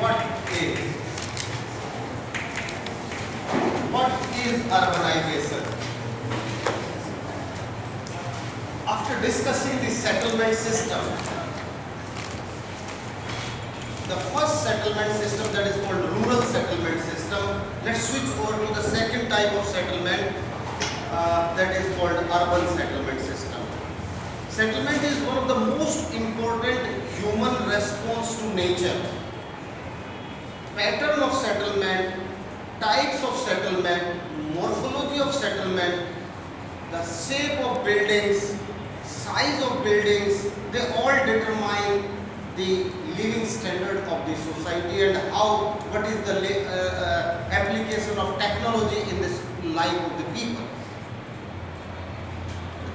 what is urbanization? After discussing the settlement system, the first settlement system, that is called rural settlement system, let's switch over to the second type of settlement, that is called urban settlement system. Settlement is one of the most important human response to nature. Pattern of settlement, types of settlement, morphology of settlement, the shape of buildings, size of buildings, they all determine the living standard of the society and what is the application of technology in this life of the people.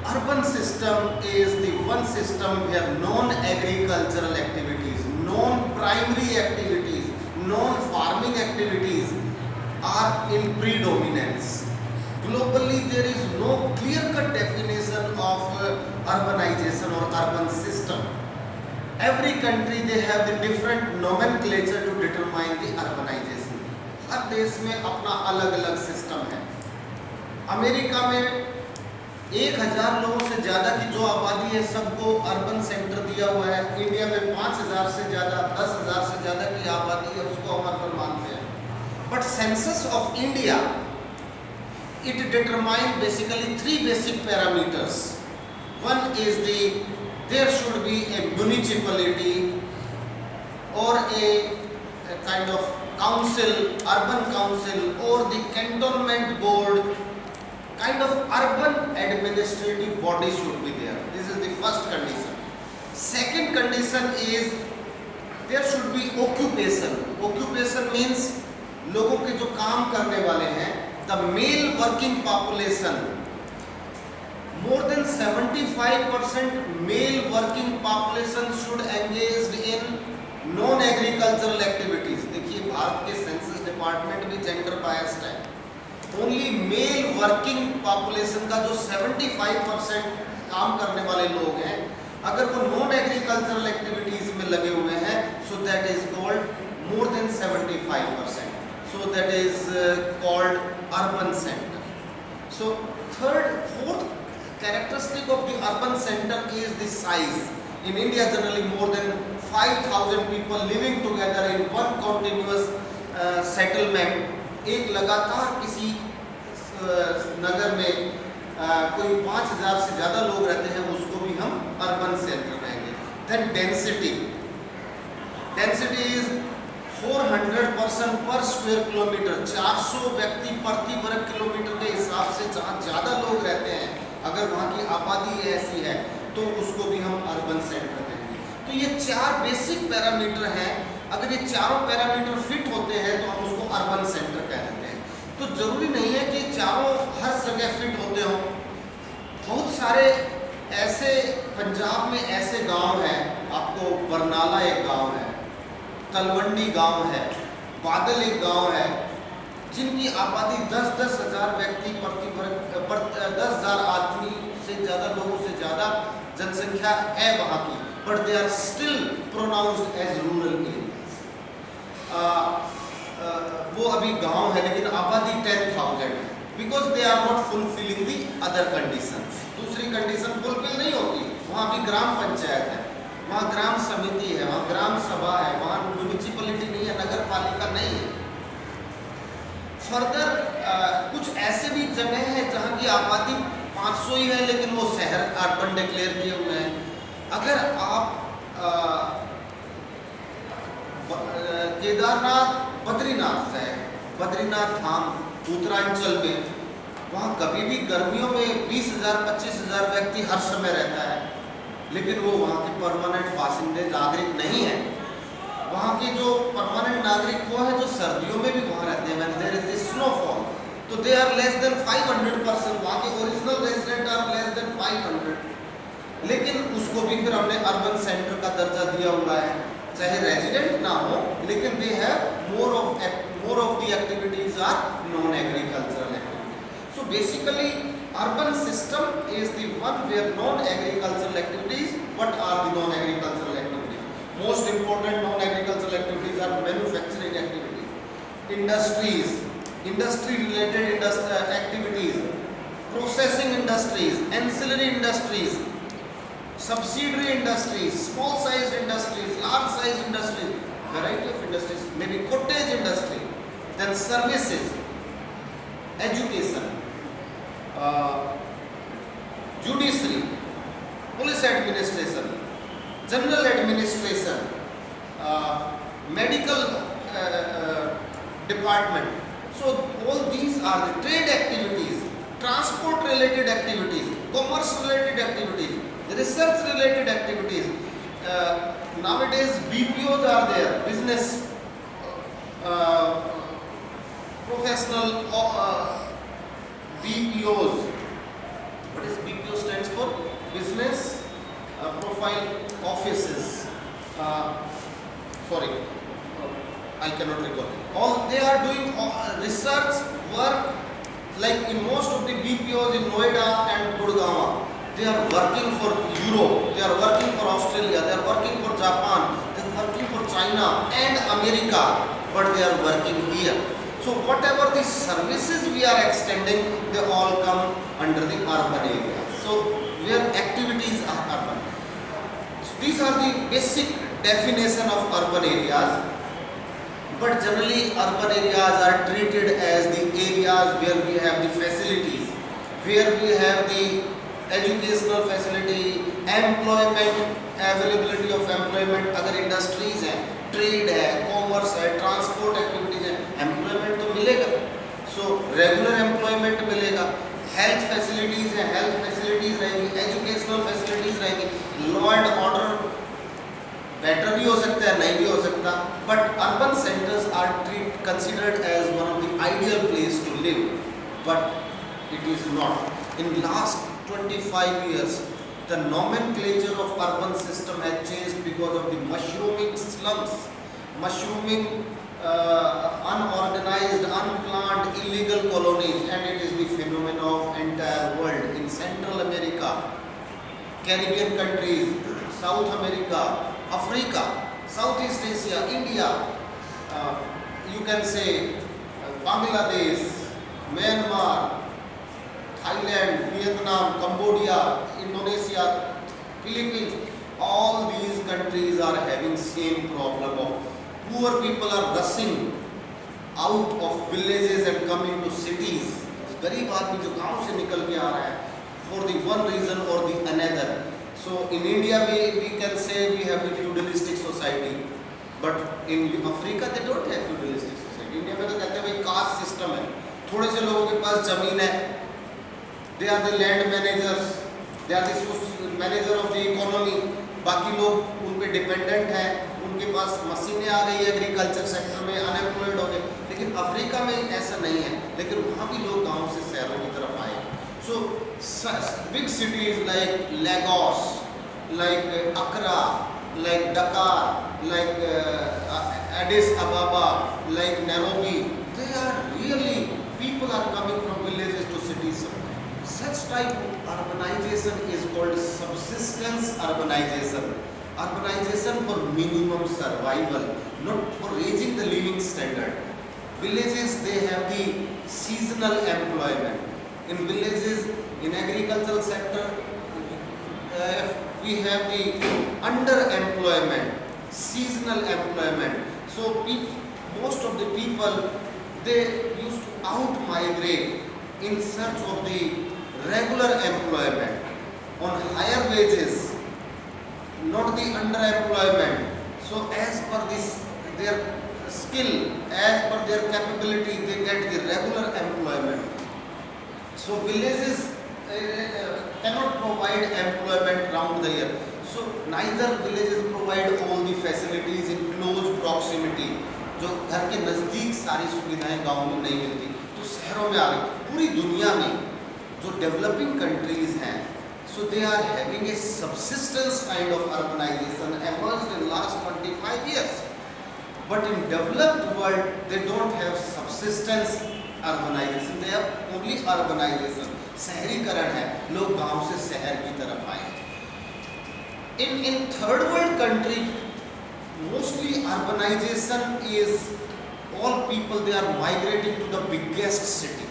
Urban system is the one system where non-agricultural activities, non-primary activities, non-farming activities are in predominance. Globally, there is no clear-cut definition of urbanization or urban system. Every country they have the different nomenclature to determine the urbanization. हर देश में अपना अलग-अलग system है. America में 1000 लोगों से ज़्यादा की जो आबादी है सबको अर्बन सेंटर दिया हुआ है. इंडिया में 5000 से ज़्यादा, 10,000 से ज़्यादा की आबादी है, उसको हम अर्बन मानते हैं. But census of India, it determines basically 3 basic parameters. One is there should be a municipality or a kind of council, urban council, or the cantonment board, kind of urban administrative body should be there. This is the first condition. Second condition is there should be occupation. Occupation means लोगों के जो काम करने वाले हैं, the male working population, more than 75% male working population should engaged in non-agricultural activities. देखिए भारत के census department भी जेंडर बायस्ड है. ओनली मेल वर्किंग पॉपुलेशन का जो 75% काम करने वाले लोग हैं, अगर वो नॉन एग्रीकल्चरल एक्टिविटीज में लगे हुए हैं, so that is called more than 75%. So that is called urban center. So fourth characteristic of the urban center is the size. In India, generally more than 5,000 people living together in one continuous settlement. एक लगातार किसी नगर में कोई 5,000 से ज़्यादा लोग रहते हैं, उसको भी हम urban center कहेंगे. Then density. Density is 400 person per square kilometer. 400 व्यक्ति प्रति वर्ग किलोमीटर के हिसाब से जहाँ ज़्यादा लोग रहते हैं, अगर वहाँ की आबादी ऐसी है तो उसको भी हम अर्बन सेंटर कहेंगे. तो ये 4 बेसिक पैरामीटर हैं. अगर ये चारों पैरामीटर फिट होते हैं तो हम उसको अर्बन सेंटर कह देते हैं. तो ज़रूरी नहीं है कि चारों हर जगह फिट होते हों. बहुत सारे ऐसे पंजाब में ऐसे गांव हैं, आपको बरनाला एक गांव है, तलवंडी गांव है, बादल एक गांव है, जिनकी आबादी 10-10 हज़ार व्यक्ति प्रति वर्ग 10,000 आदमी से ज़्यादा लोगों से ज़्यादा जनसंख्या है वहाँ की, but they are still pronounced as rural areas. वो अभी गांव है लेकिन आबादी 10,000 है, because they are not fulfilling the other conditions. दूसरी कंडीशन फुलफिल नहीं होती. वहाँ भी ग्राम पंचायत है, वहाँ ग्राम समिति है, वहाँ ग्राम सभा है, वहाँ म्यूनिसिपलिटी नहीं है, नगर पालिका नहीं है. फर्दर कुछ ऐसे भी जगह हैं जहाँ की आबादी 500 ही है लेकिन वो शहर अर्बन डिक्लेयर किए हुए हैं. अगर आप केदारनाथ, बद्रीनाथ धाम उत्तरांचल में, वहाँ कभी भी गर्मियों में 20,000-25,000 व्यक्ति हर समय रहता है, लेकिन वो वहाँ के परमानेंट बासिंदे नागरिक नहीं है. वहाँ के जो परमानेंट नागरिक वो है जो सर्दियों में भी वहाँ रहते हैं. When there is the snowfall, तो दे आर लेस देन 500%. वहाँ के original resident are less than 500, लेकिन उसको भी फिर हमने अर्बन सेंटर का दर्जा दिया हुआ है. चाहे रेजिडेंट ना हो, लेकिन they have more of the activities are non agricultural activities. So basically urban system is the one where non-agricultural activities. What are the non-agricultural activities? Most important non-agricultural activities are manufacturing. industries, industry-related activities, processing industries, ancillary industries, subsidiary industries, small-sized industries, large-sized industries, variety of industries, maybe cottage industry, then services, education, judiciary, police administration, general administration, medical department. So all these are the trade activities, transport related activities, commerce related activities, research related activities. Nowadays BPOs are there, business professional BPOs. What is BPO stands for? Business profile offices. Sorry, I cannot recall. All they are doing research work, like in most of the BPOs in Noida and Gurgaon. They are working for Europe, they are working for Australia, they are working for Japan, they are working for China and America, but they are working here. So whatever the services we are extending, they all come under the urban area. So where activities are urban. So these are the basic definition of urban areas. But generally urban areas are treated as the areas where we have the facilities, where we have the educational facility, employment, availability of employment. अगर industries हैं, trade है, commerce है, transport activities है, employment तो मिलेगा. So regular employment मिलेगा. Health facilities है, health facilities रहेंगी, educational facilities रहेंगी, law and order बेटर भी हो सकता है, नहीं भी हो सकता. But urban centers are considered as one of the ideal place to live, but it is not. In last 25 years, the nomenclature of urban system has changed because of the mushrooming slums, mushrooming unorganized, unplanned, illegal colonies, and it is the phenomenon of entire world. In Central America, Caribbean countries, South America, Africa, Southeast Asia, India, you can say Bangladesh, Myanmar, Thailand, Vietnam, Cambodia, Indonesia, Philippines, all these countries are having same problem of poor people are rushing out of villages and coming to cities. गरीब आदमी जो गांव से निकल के आ रहा है for the one reason or the another. So in India we can say we have the feudalistic society, but in Africa they don't have feudalistic society. India में तो कहते हैं भाई caste system है, थोड़े से लोगों के पास जमीन है, they are the land managers, they are the manager of the economy, बाकी लोग उन पे dependent हैं, उनके पास मशीनें आ गई एग्रीकल्चर सेक्टर में, अनएम्प्लॉयड हो गए. लेकिन अफ्रीका में ऐसा नहीं है, लेकिन वहाँ भी लोग गाँव से शहरों की तरफ आए. So big cities like Lagos, like Accra, like Dakar, like Addis Ababa, like Nairobi, they are really, people are coming from villages to cities. Such type of urbanization is called subsistence urbanization. Urbanization for minimum survival, not for raising the living standard. Villages, they have the seasonal employment. In villages, in agricultural sector, we have the underemployment, seasonal employment. So most of the people, they used to out-migrate in search of the regular employment on higher wages, not the underemployment. So as per this, their skill, as per their capability, they get the regular employment. So villages cannot provide employment round the year. So neither villages provide all the facilities in close proximity. जो घर के नज़दीक सारी सुविधाएं गाँव में नहीं मिलती, तो शहरों में आ गई. पूरी दुनिया में जो डेवलपिंग कंट्रीज हैं, so they are having a subsistence kind of urbanization emerged in last 25 years. But in developed world, they don't have subsistence urbanization, they have only urbanization. शहरीकरण है, लोग गांव से शहर की तरफ आए. In third world country, mostly urbanization is all people, they are migrating to the biggest city.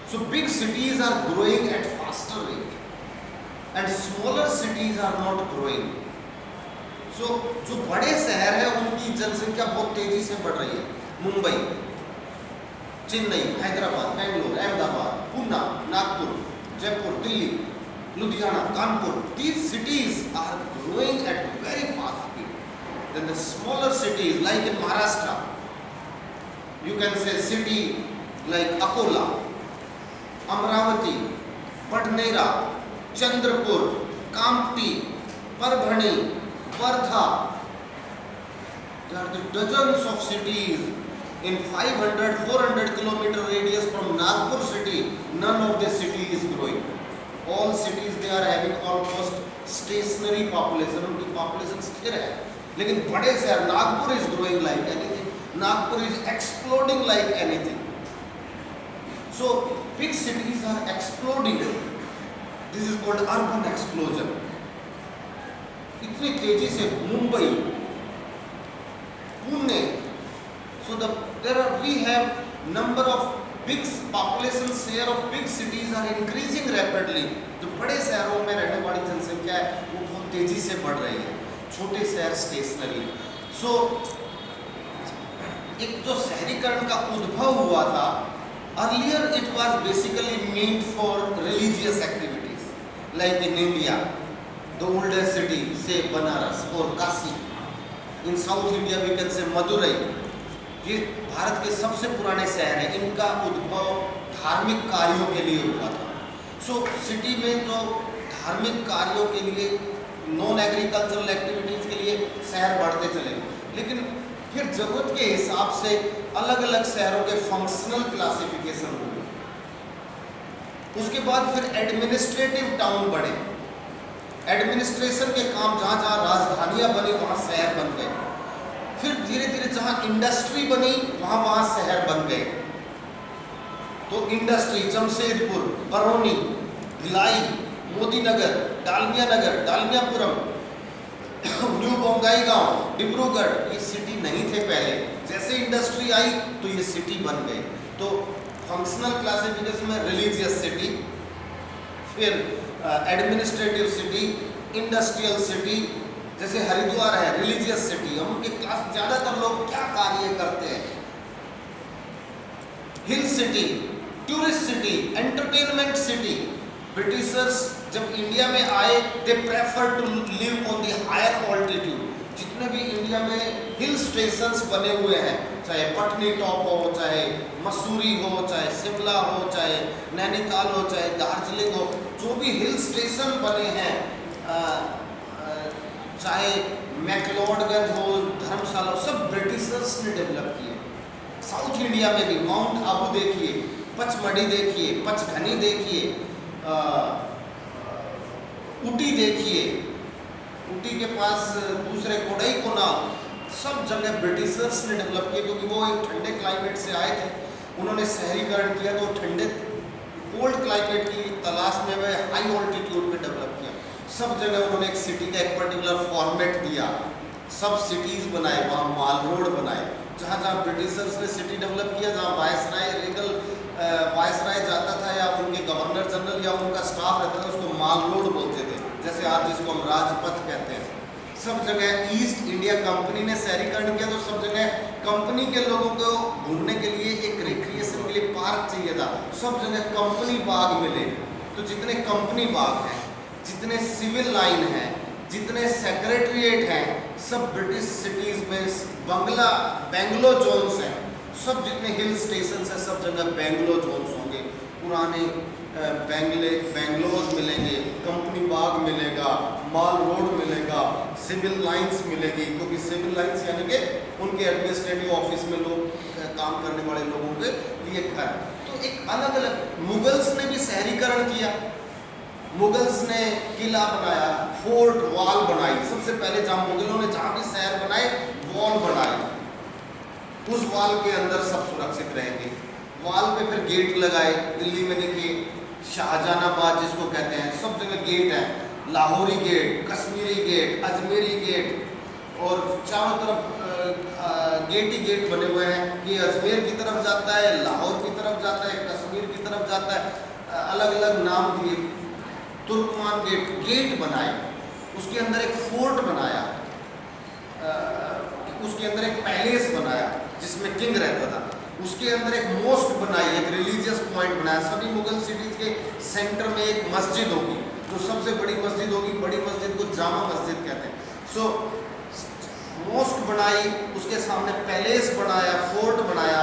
So big cities are growing at faster rate and smaller cities are not growing. So जो बड़े शहर है उनकी जनसंख्या बहुत तेजी से बढ़ रही है. Mumbai, Chennai, Hyderabad, Bangalore, Ahmedabad, Poona, Nagpur, Jaipur, Delhi, Ludhiana, Kanpur, these cities are growing at very fast speed. Then the smaller cities like in Maharashtra, you can say city like Akola, Amravati, Patnera, Chandrapur, Kampti, Parbhani, Wardha. There are the dozens of cities in 500-400 kilometer radius from Nagpur city. None of the city is growing. All cities they are having almost stationary population. उनकी population स्थिर है. लेकिन बड़े शहर Nagpur is growing like anything. Nagpur is exploding like anything. So big cities are exploding. This is called urban explosion. इतनी तेजी से Mumbai, Pune, so we have number of big population share of big cities are increasing rapidly. जो बड़े शहरों में रहने वाली जनसंख्या है वो बहुत तेजी से बढ़ रही है, छोटे शहर स्टेशनरी. So एक जो शहरीकरण का उद्भव हुआ था, earlier it was basically meant for religious activities like in India. The oldest city, say Banaras or Kashi. In South India we can say Madurai. ये भारत के सबसे पुराने शहर हैं. इनका उद्भव धार्मिक कार्यों के लिए हुआ था. सो सिटी में जो धार्मिक कार्यों के लिए, नॉन एग्रीकल्चरल एक्टिविटीज के लिए शहर बढ़ते चले. लेकिन फिर जरूरत के हिसाब से अलग अलग शहरों के फंक्शनल क्लासिफिकेशन हुए. उसके बाद फिर एडमिनिस्ट्रेटिव टाउन बने. एडमिनिस्ट्रेशन के काम जहाँ जहाँ राजधानियाँ बनी वहाँ शहर बन गए. फिर धीरे धीरे जहाँ इंडस्ट्री बनी वहाँ वहाँ शहर बन गए. तो इंडस्ट्री जमशेदपुर, बरौनी, भिलाई, मोदी नगर, डालमिया नगर, डालमियापुरम, न्यू बोंगाईगांव, डिब्रूगढ़, ये सिटी नहीं थे पहले. जैसे इंडस्ट्री आई तो ये सिटी बन गए. तो फंक्शनल क्लासिफिकेशन में रिलीजियस सिटी, फिर एडमिनिस्ट्रेटिव सिटी, इंडस्ट्रियल सिटी. जैसे हरिद्वार है रिलीजियस सिटी. हम उनके क्लास ज़्यादातर लोग क्या कार्य करते हैं? Hill city, tourist city, entertainment city. Britishers जब इंडिया में आए they prefer to live on the higher altitude. जितने भी इंडिया में हिल स्टेशंस बने हुए हैं, चाहे पटनी टॉप हो, चाहे मसूरी हो, चाहे शिमला हो, चाहे नैनीताल हो, चाहे दार्जिलिंग हो, जो भी हिल स्टेशन बने हैं, चाहे मैक्लोडगंज हो, धर्मशाला, सब ब्रिटिशर्स ने डेवलप किए. साउथ इंडिया में भी माउंट आबू देखिए, पचमढ़ी देखिए, पचघनी देखिए, ऊटी देखिए, ऊटी के पास दूसरे कोडाईकनाल, सब जगह ब्रिटिशर्स ने डेवलप किए. क्योंकि वो एक ठंडे क्लाइमेट से आए थे, उन्होंने शहरीकरण किया तो ठंडे कोल्ड क्लाइमेट की तलाश में वे हाई ऑल्टीट्यूड पे डेवलप किया. सब जगह उन्होंने एक सिटी का एक पर्टिकुलर फॉर्मेट दिया, सब सिटीज़ बनाए, वहाँ माल रोड बनाए. जहाँ जहाँ ब्रिटिशर्स ने सिटी डेवलप किया, जहाँ वायसराय रीगल वायसराय जाता था या उनके गवर्नर जनरल या उनका स्टाफ रहता था, उसको माल रोड बोलते थे. जैसे आज जिसको हम राजपथ कहते हैं. सब जगह ईस्ट इंडिया कंपनी ने शहरीकरण किया तो सब जगह कंपनी के लोगों को घूमने के लिए एक रिक्रिएशन के लिए पार्क चाहिए था. सब जगह कंपनी बाग मिले. तो जितने कंपनी बाग हैं, जितने सिविल लाइन हैं, जितने सेक्रेटरिएट हैं, सब ब्रिटिश सिटीज़ में बेंगलो जोन्स हैं. सब जितने हिल स्टेशन हैं सब जगह बेंगलो जोन्स होंगे. पुराने बेंगलोर मिलेंगे, कंपनी बाग मिलेगा, माल रोड मिलेगा, सिविल लाइंस मिलेगी. क्योंकि सिविल लाइंस यानी कि उनके एडमिनिस्ट्रेटिव ऑफिस में लोग काम करने वाले लोगों के लिए घर. तो एक अलग अलग मुगल्स ने भी शहरीकरण किया. मुगल्स ने किला बनाया, फोर्ट, वॉल बनाई. सबसे पहले जहाँ मुगलों ने जहाँ भी शहर बनाए वॉल बनाए. उस वॉल के अंदर सब सुरक्षित रहेंगे. वॉल पे फिर गेट लगाए. दिल्ली में देखिए शाहजहानाबाद जिसको कहते हैं, सब जगह गेट है. Lahori gate, Kashmiri gate, Ajmeri gate और चारों तरफ गेट ही गेट बने हुए हैं कि अजमेर की तरफ जाता है, लाहौर की तरफ जाता है, कश्मीर की तरफ जाता है, अलग अलग नाम दिए। तुर्कमान गेट, गेट बनाए, उसके अंदर एक फोर्ट बनाया, उसके अंदर एक पैलेस बनाया जिसमें किंग रहता था, उसके अंदर एक मोस्क बनाई, एक रिलीजियस पॉइंट बनाया। सभी मुगल सिटीज के सेंटर में एक मस्जिद होगी, जो सबसे बड़ी मस्जिद होगी, बड़ी मस्जिद को जामा मस्जिद कहते हैं। सो मोस्क बनाई, उसके सामने पैलेस बनाया, फोर्ट बनाया,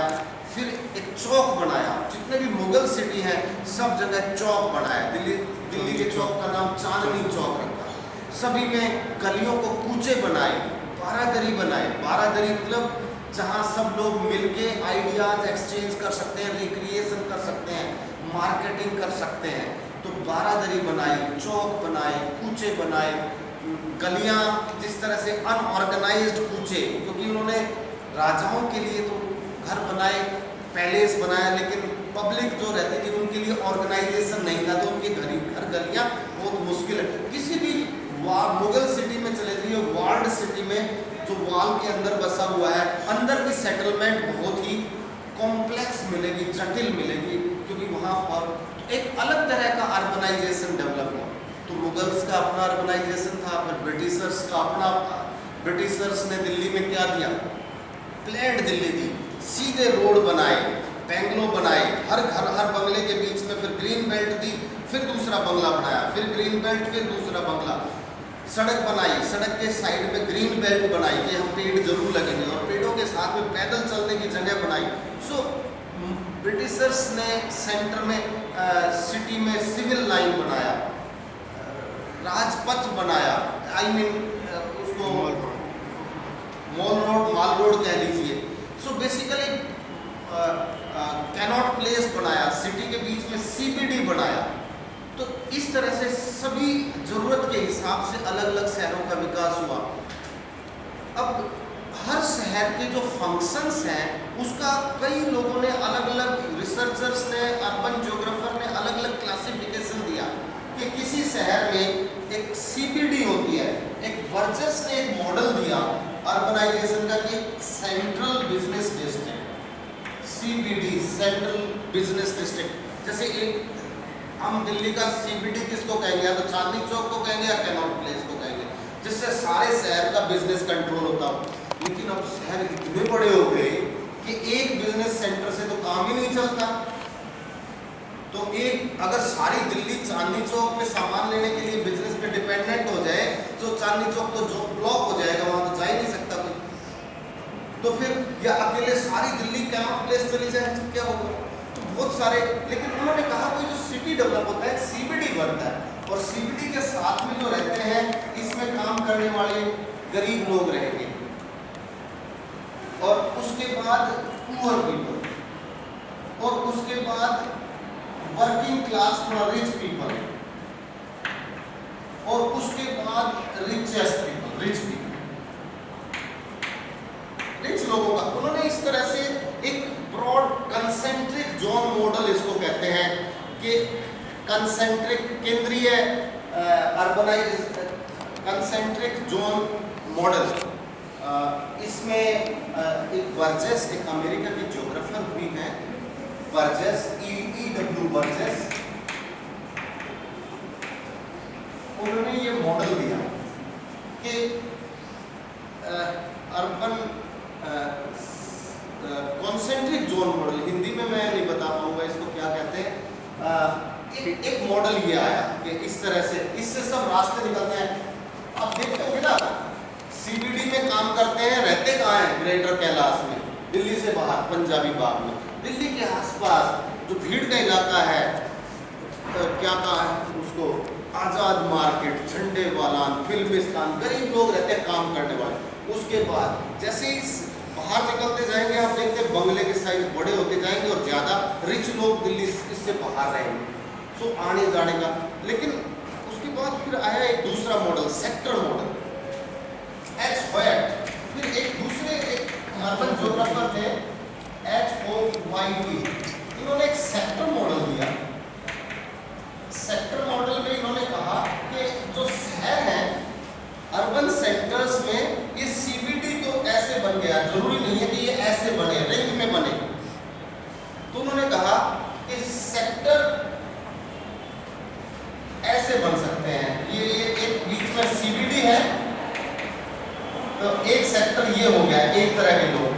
फिर एक चौक बनाया। जितने भी मुगल सिटी हैं सब जगह चौक बनाया। दिल्ली के चौक का नाम चांदनी चौक रखा। सभी में गलियों को कूचे बनाए, बारादरी बनाए। बारादरी मतलब जहाँ सब लोग मिलके आइडियाज एक्सचेंज कर सकते हैं, रिक्रिएशन कर सकते हैं, मार्केटिंग कर सकते हैं। तो बारादरी बनाई, चौक बनाए, कूचे बनाए, गलियाँ जिस तरह से अनऑर्गेनाइज्ड कूचे, क्योंकि उन्होंने राजाओं के लिए तो घर बनाए, पैलेस बनाया, लेकिन पब्लिक जो रहती थी उनके लिए ऑर्गेनाइजेशन नहीं था, तो उनके घर गलियाँ बहुत मुश्किल है। किसी भी मुगल सिटी में चले जाइए, वॉल्ड सिटी में जो वॉल के अंदर बसा हुआ है, अंदर की सेटलमेंट बहुत ही कॉम्प्लेक्स मिलेगी, जटिल मिलेगी, क्योंकि वहाँ पर एक अलग तरह का अर्बनाइजेशन डेवलप हुआ। तो मुगल्स का अपना अर्बनाइजेशन था, फिर ब्रिटिशर्स का अपना। ब्रिटिशर्स ने दिल्ली में क्या दिया? प्लेन्ड दिल्ली दी, सीधे रोड बनाए, बेंगलो बनाए, हर घर हर बंगले के बीच में, फिर ग्रीन बेल्ट दी, फिर दूसरा बंगला बनाया, फिर ग्रीन बेल्ट, फिर दूसरा बंगला। सड़क बनाई, सड़क के साइड में ग्रीन बेल्ट बनाई कि हम पेड़ जरूर लगेंगे, और पेड़ों के साथ में पैदल चलने की जगह बनाई। सो ब्रिटिशर्स ने सेंटर में सिटी में सिविल लाइन बनाया, राजपथ बनाया, उसको माल रोड कह लीजिए। सो बेसिकली कैनॉट प्लेस बनाया, सिटी के बीच में सीबीडी बनाया। तो इस तरह से सभी जरूरत के हिसाब से अलग अलग शहरों का विकास हुआ। अब हर शहर के जो फंक्शंस हैं उसका कई लोगों ने अलग अलग, रिसर्चर्स ने, अर्बन ज्योग्राफर ने अलग अलग क्लासिफिकेशन दिया कि किसी शहर में एक सीबीडी होती है। एक बर्जेस ने एक मॉडल दिया अर्बनाइजेशन का कि central business district, CBD, central business district. जैसे एक हम दिल्ली का सीबीडी किसको कहेंगे? या तो चांदनी चौक को कहेंगे या कैनॉट प्लेस को कहेंगे, जिससे सारे शहर का बिजनेस कंट्रोल होता हो। लेकिन अब शहर इतने बड़े हो गए कि एक बिजनेस सेंटर से तो काम ही नहीं चलता। तो एक अगर सारी दिल्ली चांदनी चौक में सामान लेने के लिए बिजनेस पे डिपेंडेंट हो जाए तो चांदनी चौक तो जो ब्लॉक हो जाएगा, वहां तो जा ही नहीं सकता कोई। तो फिर या अकेले सारी दिल्ली कैनॉट प्लेस चली जाए तो क्या होगा? तो बहुत सारे, लेकिन उन्होंने कहा कोई जो सिटी डेवलप होता है सीबीडी बनता है, और सीबीडी के साथ में जो रहते हैं इसमें काम करने वाले गरीब लोग रहेंगे, और उसके बाद पुअर पीपल, और उसके बाद वर्किंग क्लास थोड़ा रिच पीपल, और उसके बाद रिचेस्ट पीपल, रिच लोगों का। उन्होंने इस तरह से एक ब्रॉड कंसेंट्रिक जोन मॉडल इसको कहते हैं कि कंसेंट्रिक, केंद्रीय अर्बनाइज कंसेंट्रिक जोन मॉडल। इसमें एक बर्जेस, एक अमेरिका की ज्योग्राफर हुई हैं बर्जेस, E.W. बर्जेस, उन्होंने ये मॉडल दिया कि urban concentric zone model, Hindi में मैं नहीं बता पाऊंगा इसको क्या कहते हैं। एक मॉडल ये आया कि इस तरह से, इससे सब रास्ते निकलते हैं। आप देखते होंगे ना, सीबीडी में काम करते हैं, रहते कहाँ हैं? ग्रेटर कैलाश में, दिल्ली से बाहर पंजाबी बाग में। दिल्ली के आसपास जो भीड़ का इलाका है, क्या कहा है उसको, आज़ाद मार्केट, झंडे वाला, फिल्मिस्तान, गरीब लोग रहते हैं काम करने वाले। उसके बाद जैसे इस बाहर निकलते जाएंगे आप देखते हैं बंगले के साइज बड़े होते जाएंगे और ज़्यादा रिच लोग दिल्ली इससे बाहर रहेंगे, सो आने जाने का। लेकिन उसके बाद फिर आया एक दूसरा मॉडल, सेक्टर मॉडल, H-White। फिर एक दूसरे एक अर्बन ज्योग्राफर थे H-O-Y-T, इन्होंने एक सेक्टर मॉडल दिया। सेक्टर मॉडल में इन्होंने कहा कि जो शहर है अर्बन सेक्टर्स में ये बन गया, जरूरी नहीं है कि ये ऐसे बने, रिंग में बने। तो उन्होंने कहा कि सेक्टर ऐसे बन सकते हैं, ये एक बीच में सीबीडी है, तो एक सेक्टर ये हो गया एक तरह के लोग,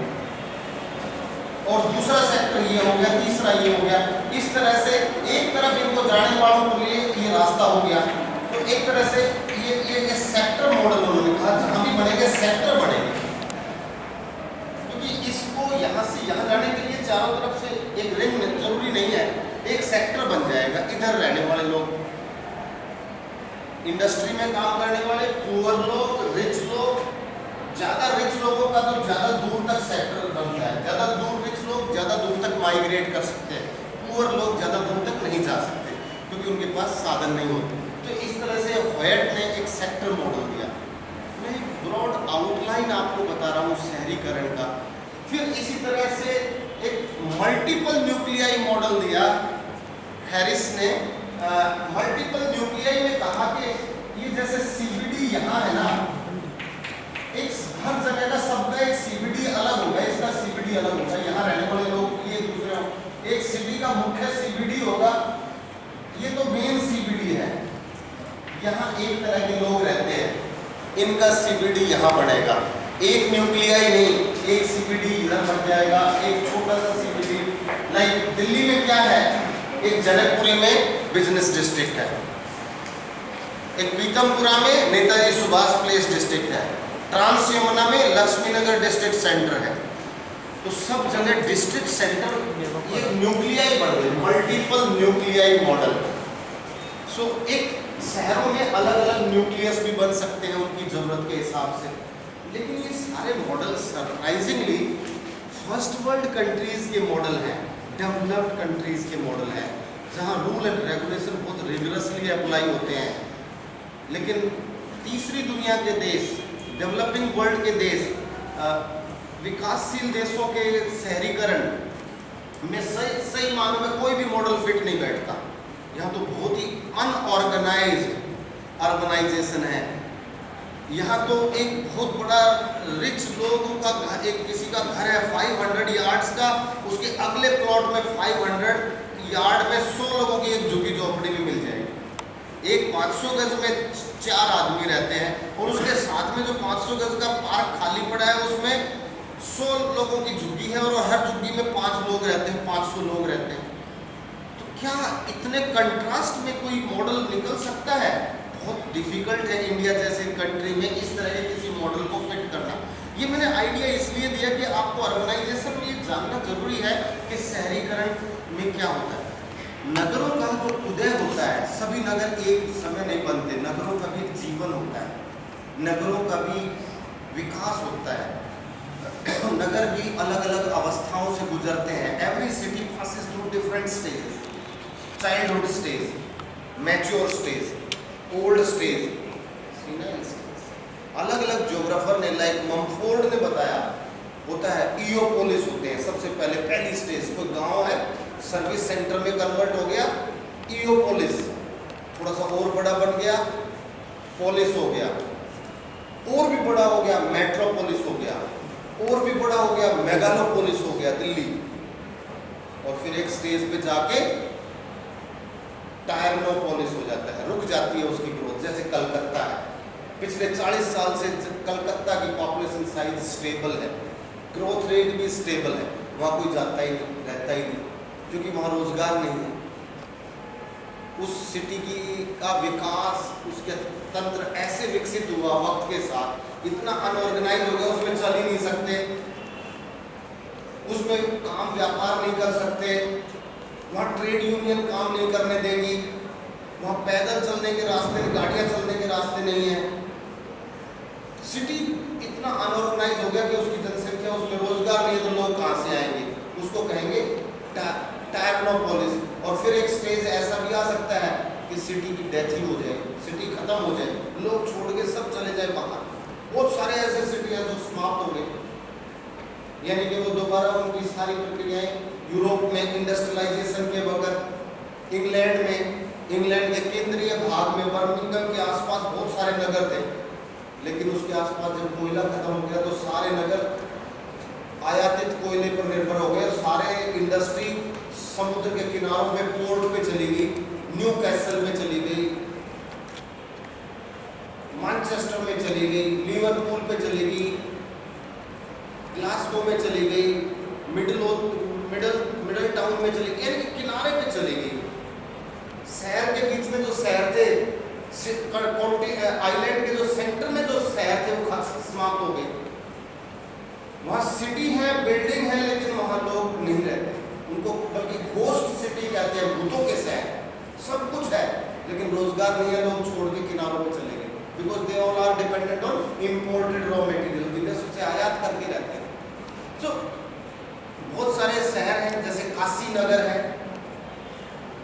और दूसरा सेक्टर ये हो गया, तीसरा ये हो गया। इस तरह से एक तरफ इनको जाने वालों के लिए ये रास्ता हो गया। तो एक तरह से ये सेक्टर मॉडल उन्होंने कहा, जहां भी बनेंगे सेक्टर बनेंगे, क्योंकि इसको यहाँ से यहाँ जाने के लिए चारों तरफ से एक रिंग में जरूरी नहीं है, एक सेक्टर बन जाएगा। इधर रहने वाले लोग, इंडस्ट्री में काम करने वाले, पुअर लोग, रिच लोग, ज्यादा रिच लोगों का तो ज्यादा दूर तक सेक्टर बनता है, ज्यादा दूर रिच लोग ज्यादा दूर तक माइग्रेट कर सकते हैं, पुअर लोग ज्यादा दूर तक नहीं जा सकते क्योंकि उनके पास साधन नहीं होते। तो इस तरह से होयट ने एक सेक्टर मॉडल दिया। मैं एक ब्रॉड आउटलाइन आपको बता रहा हूँ शहरीकरण का। फिर इसी तरह से एक मल्टीपल न्यूक्लियाई मॉडल दिया हैरिस ने। मल्टीपल न्यूक्लियाई में कहा कि ये जैसे सीबीडी यहाँ है ना, एक हर जगह का सबका एक सीबीडी अलग होगा, इसका सीबीडी अलग होगा, यहाँ रहने वाले लोग ये दूसरे, एक सिटी का मुख्य सीबीडी होगा, ये तो मेन सीबीडी है, यहाँ एक तरह के लोग रहते हैं, इनका सीबीडी यहाँ बनेगा। एक न्यूक्लियाई नहीं, एक सीबीडी इधर बन जाएगा, एक छोटा सा सीबीडी। लाइक दिल्ली में क्या है, एक जनकपुरी में बिजनेस डिस्ट्रिक्ट है, एक पीतमपुरा में नेताजी सुभाष प्लेस डिस्ट्रिक्ट है, ट्रांस यमुना में लक्ष्मीनगर डिस्ट्रिक्ट सेंटर है। तो सब जगह डिस्ट्रिक्ट सेंटर ये न्यूक्लियाई बन गए, मल्टीपल न्यूक्लियाई मॉडल। सो एक शहरों में अलग अलग न्यूक्लियस भी बन सकते हैं उनकी जरूरत के हिसाब से। लेकिन ये सारे model surprisingly first world countries के मॉडल हैं, डेवलप्ड कंट्रीज के मॉडल हैं, जहां रूल एंड रेगुलेशन बहुत रिगरसली अप्लाई होते हैं। लेकिन तीसरी दुनिया के देश, डेवलपिंग वर्ल्ड के देश, विकासशील देशों के शहरीकरण में सही मानों में कोई भी मॉडल फिट नहीं बैठता। यहाँ तो बहुत ही अनऑर्गेनाइज्ड अर्बनाइजेशन है। यहाँ तो एक बहुत बड़ा रिच लोगों का घर, एक किसी का घर है 500 यार्ड्स का, उसके अगले प्लॉट में 500 यार्ड में 100 लोगों की एक झुग्गी झोपड़ी भी मिल जाएगी। एक 500 गज में 4 आदमी रहते हैं, और उसके साथ में जो 500 गज का पार्क खाली पड़ा है उसमें 100 लोगों की झुग्गी है, और हर झुग्गी में 5 लोग रहते हैं, 500 लोग रहते हैं। तो क्या इतने कंट्रास्ट में कोई मॉडल निकल सकता है? बहुत डिफिकल्ट है इंडिया जैसे कंट्री में इस तरह के किसी मॉडल को फिट करना। ये मैंने आइडिया इसलिए दिया कि आपको अर्बनाइजेशन में ये जानना जरूरी है कि शहरीकरण में क्या होता है। नगरों का जो उदय होता है, सभी नगर एक समय नहीं बनते, नगरों का भी एक जीवन होता है, नगरों का भी विकास होता है, नगर भी अलग अलग अवस्थाओं से गुजरते हैं। Every city passes through different stages, childhood stage, mature stage, old stage, senile stage. अलग अलग ज्योग्राफर ने, लाइक ममफोर्ड ने बताया, होता है इयोपोलिस होते हैं सबसे पहले, पहली स्टेज। कोई गांव है, सर्विस सेंटर में कन्वर्ट हो गया, इयोपोलिस, थोड़ा सा और बड़ा बन गया, पोलिस हो गया, और भी बड़ा हो गया, मेट्रोपोलिस हो गया, और भी बड़ा हो गया, मेगालोपोलिस हो गया, दिल्ली। और फिर एक स्टेज पे जाके टायरनोपोलिस हो जाता है, रुक जाती है उसकी ग्रोथ। जैसे कलकत्ता है, पिछले 40 साल से कलकत्ता की पॉपुलेशन साइज स्टेबल है, ग्रोथ रेट भी स्टेबल है, वहाँ कोई जाता ही नहीं, रहता ही नहीं, क्योंकि वहाँ रोजगार नहीं है। उस सिटी की का विकास, उसके तंत्र ऐसे विकसित हुआ वक्त के साथ, इतना अनऑर्गेनाइज हो गया, उसमें चल ही नहीं सकते, उसमें काम व्यापार नहीं कर सकते, वहाँ ट्रेड यूनियन काम नहीं करने देगी, वहाँ पैदल चलने के रास्ते, गाड़ियाँ चलने के रास्ते नहीं है। सिटी इतना अनऑर्गेनाइज हो गया कि उसकी जनसंख्या, उसमें रोजगार नहीं है, तो लोग कहाँ से आएंगे? उसको कहेंगे टायरनोपोलिस। और फिर एक स्टेज ऐसा भी आ सकता है कि सिटी की डेथ ही हो जाए, सिटी खत्म हो जाए, लोग छोड़ के सब चले जाए बाहर। बहुत सारे ऐसे सिटी हैं जो समाप्त हो गए, यानी कि वो दोबारा उनकी सारी प्रक्रियाएं, यूरोप में इंडस्ट्रियलाइजेशन के वक्त, इंग्लैंड के केंद्रीय भाग में बर्मिंघम के आसपास बहुत सारे नगर थे, लेकिन उसके आसपास जब कोयला खत्म हो गया तो सारे नगर आयातित कोयले पर निर्भर हो गए। सारे इंडस्ट्री समुद्र के किनारों पे, पोर्ट पे चली गई, न्यू कैसल में चली गई, मैनचेस्टर में चली गई, लिवरपूल पे चली गई, ग्लासगो में चली गई, मिडल टाउन में चली गई, यानी कि किनारे पे चली गई। शहर के बीच में जो शहर थे, आइलैंड के जो सेंटर में जो शहर थे वो समाप्त हो गए। वहाँ सिटी है, बिल्डिंग है, लेकिन वहाँ लोग नहीं रहते, उनको बल्कि घोस्ट सिटी कहते हैं, भूतों के शहर। सब कुछ है लेकिन रोजगार नहीं है, लोग छोड़ के किनारों में चले गए, because they all are dependent on imported raw material, विदेशों से आयात करके रहते हैं। तो बहुत सारे शहर हैं, जैसे काशी नगर है,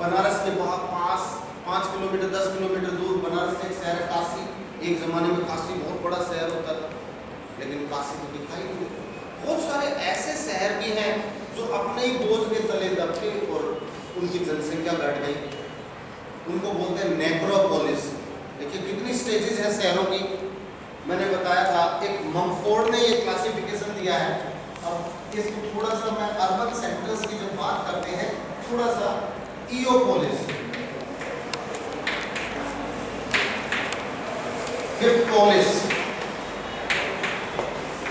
बनारस के पास 5 किलोमीटर 10 किलोमीटर दूर बनारस से एक शहर है काशी। एक ज़माने में काशी बहुत बड़ा शहर होता था, लेकिन काशी तो दिखाई नहीं देता। बहुत सारे ऐसे शहर भी हैं जो अपने ही बोझ के तले दबके और उनकी जनसंख्या घट गई, उनको बोलते हैं नेक्रोपोलिस। देखिए कितनी स्टेजेस हैं शहरों की। मैंने बताया था, एक ममफोर्ड ने ये क्लासिफिकेशन दिया है। अब इसको थोड़ा सा मैं अर्बन सेंटर्स की जब बात करते हैं, थोड़ा सा ईओपोलिस, फिर पोलिस,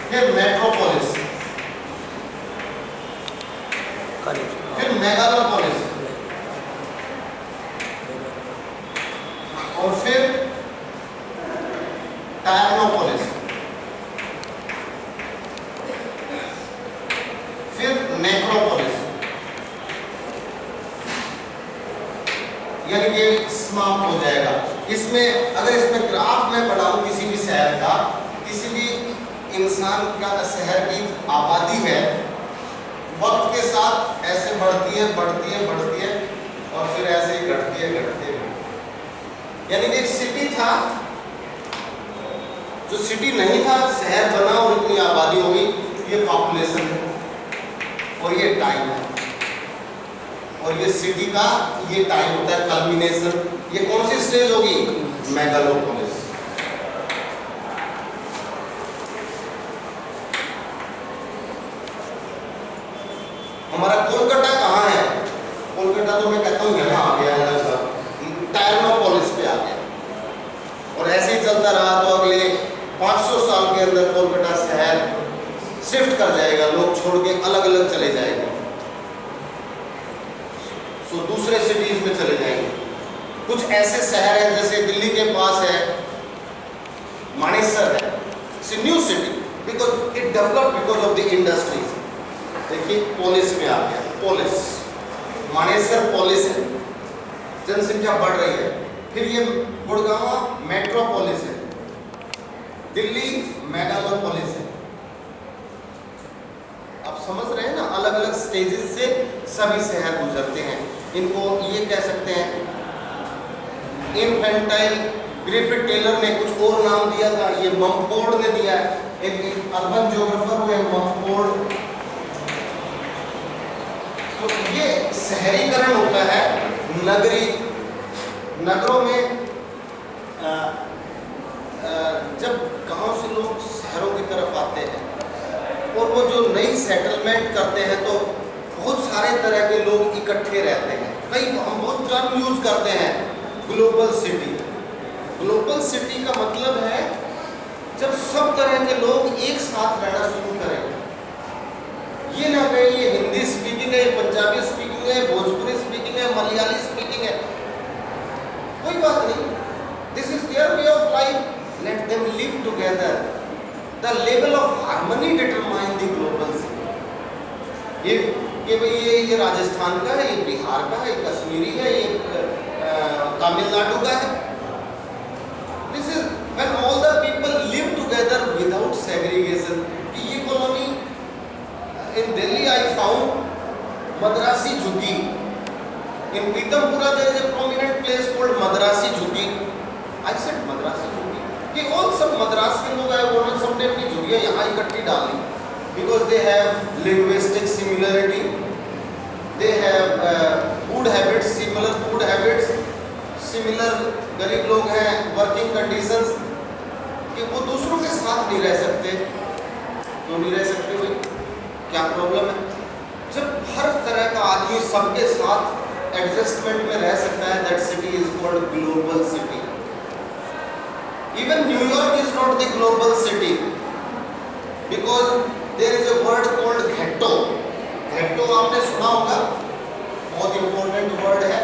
फिर मेट्रोपोलिस, फिर मेगालोपोलिस, और फिर टायर्नोपोलिस, फिर नेक्रोपोलिस, यानी कि समाप्त हो जाएगा। इसमें अगर इसमें ग्राफ में बनाऊं किसी भी शहर का, किसी भी इंसान का शहर की आबादी है, वक्त के साथ ऐसे बढ़ती है बढ़ती है बढ़ती है और फिर ऐसे ही घटती है घटती है। यानी कि एक सिटी था, जो सिटी नहीं था, शहर बना और इतनी आबादी हो गई। ये पॉपुलेशन है और ये टाइम है, और ये सिटी का ये टाइम होता है कल्मिनेशन। ये कौन सी स्टेज होगी? मेगालोपोलिस। हमारा कोलकाता कहाँ है? कोलकाता तो मैं कहता हूँ यहाँ आ गया है, टायर्नोपोलिस पे आ गया। और ऐसे ही चलता रहा तो अगले 500 साल के अंदर कोलकाता शहर शिफ्ट कर जाएगा, लोग छोड़ के अलग अलग चले जाएंगे, तो दूसरे सिटीज में चले जाएंगे। कुछ ऐसे शहर हैं जैसे दिल्ली के पास है मानेसर है, it's a new city because it developed because of the industries. देखिए पोलिस में आ गया, पोलिस, मानेसर पोलिस है, जनसंख्या बढ़ रही है। फिर ये गुड़गांव मेट्रोपोलिस है, दिल्ली मेगालोपोलिस है। आप समझ रहे हैं ना, अलग अलग स्टेजेस से सभी शहर गुजरते हैं। इनको ये कह सकते हैं इन्फेंटाइल। ग्रिफिथ टेलर ने कुछ और नाम दिया था, ये ममफोर्ड ने दिया है, एक अर्बन ज्योग्राफर हुए ममफोर्ड। तो ये शहरीकरण होता है नगरों में। जब गांव से लोग शहरों की तरफ आते हैं और वो जो नई सेटलमेंट करते हैं, तो बहुत सारे तरह के लोग इकट्ठे रहते हैं। कई हम बहुत टर्म यूज करते हैं, ग्लोबल सिटी। ग्लोबल सिटी का मतलब है जब सब तरह के लोग एक साथ रहना शुरू करें। ये ना कहे ये हिंदी स्पीकिंग है, पंजाबी स्पीकिंग है, भोजपुरी स्पीकिंग है, मलयाली स्पीकिंग है, कोई बात नहीं। This is their way of life, let them live together. The level of harmony determine the global city. ये भाई ये राजस्थान का है, ये बिहार का है, ये कश्मीरी है, ये तमिलनाडु का है। This is when all the people live together without segregation. ये colony in Delhi I found Madrasi Jhuggi. In Pitampura there is a prominent place called Madrasi Jhuggi. I said Madrasi झुग्गी कि ऑल सब मद्रास के लोग आए, उन्होंने सबने अपनी झुग्गियां यहाँ इकट्ठी डाल दी because they have linguistic similarity, they have food habits, similar food habits, similar गरीब लोग हैं, working conditions, कि वो दूसरों के साथ नहीं रह सकते। क्यों नहीं रह सकते भाई? क्या प्रॉब्लम है? जब हर तरह का आदमी सबके साथ एडजस्टमेंट में रह सकता है, that city is called global city. Even New York is not the global city because there is a word called ghetto. Ghetto आपने सुना होगा, बहुत इंपॉर्टेंट वर्ड है।